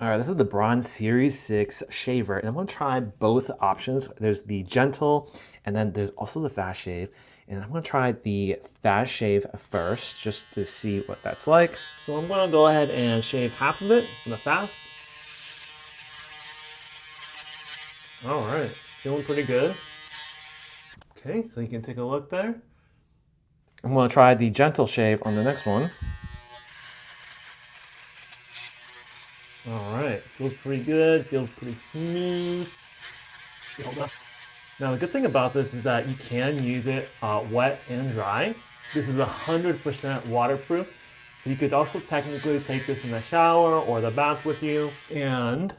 All right, this is the Braun Series 6 shaver, and I'm gonna try both options. There's the gentle, and then there's also the fast shave. And I'm gonna try the fast shave first, just to see what that's like. So I'm gonna go ahead and shave half of it from the fast. All right, feeling pretty good. Okay, so you can take a look there. I'm gonna try the gentle shave on the next one. All right, feels pretty good, feels pretty smooth. Now the good thing about this is that you can use it wet and dry. This is 100% waterproof. So you could also technically take this in the shower or the bath with you. And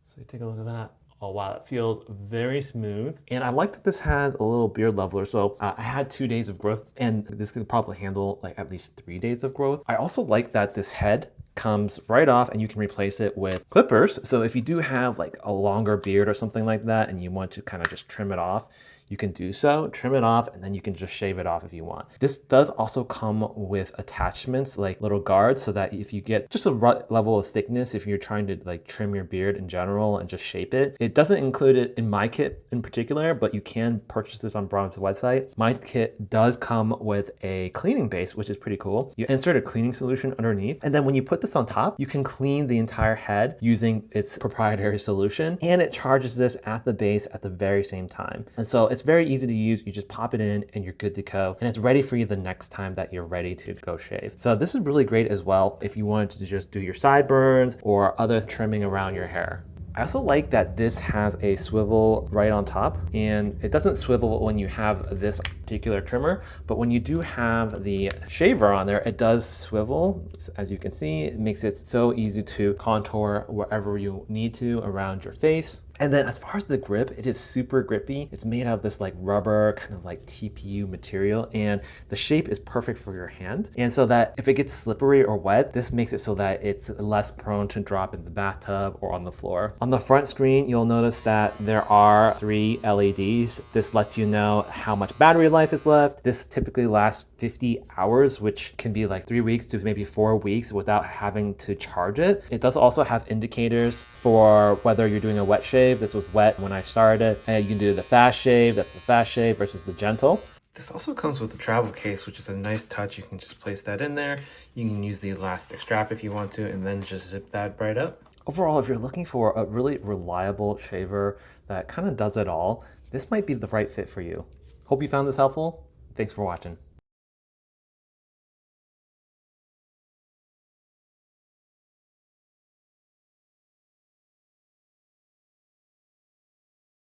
so you take a look at that. Oh wow, it feels very smooth. And I like that this has a little beard leveler. So I had 2 days of growth, and this could probably handle like at least 3 days of growth. I also like that this head comes right off and you can replace it with clippers. So if you do have like a longer beard or something like that and you want to kind of just trim it off, you can do so, trim it off, and then you can just shave it off if you want. This does also come with attachments like little guards, so that if you get just a level of thickness, if you're trying to like trim your beard in general and just shape it. It doesn't include it in my kit in particular, but you can purchase this on Braun's website. My kit does come with a cleaning base, which is pretty cool. You insert a cleaning solution underneath, and then when you put this on top, you can clean the entire head using its proprietary solution, and it charges this at the base at the very same time. And so it's very easy to use. You just pop it in and you're good to go. And it's ready for you the next time that you're ready to go shave. So this is really great as well if you wanted to just do your sideburns or other trimming around your hair. I also like that this has a swivel right on top, and it doesn't swivel when you have this particular trimmer, but when you do have the shaver on there, it does swivel. As you can see, it makes it so easy to contour wherever you need to around your face. And then as far as the grip, it is super grippy. It's made out of this like rubber, kind of like TPU material, and the shape is perfect for your hand. And so that if it gets slippery or wet, this makes it so that it's less prone to drop in the bathtub or on the floor. On the front screen, you'll notice that there are 3 LEDs. This lets you know how much battery life is left. This typically lasts 50 hours, which can be like 3 weeks to maybe 4 weeks without having to charge it. It does also have indicators for whether you're doing a wet shave. This was wet when I started. And you can do the fast shave, that's the fast shave versus the gentle. This also comes with a travel case, which is a nice touch. You can just place that in there. You can use the elastic strap if you want to, and then just zip that right up. Overall, if you're looking for a really reliable shaver that kind of does it all, this might be the right fit for you. Hope you found this helpful. Thanks for watching.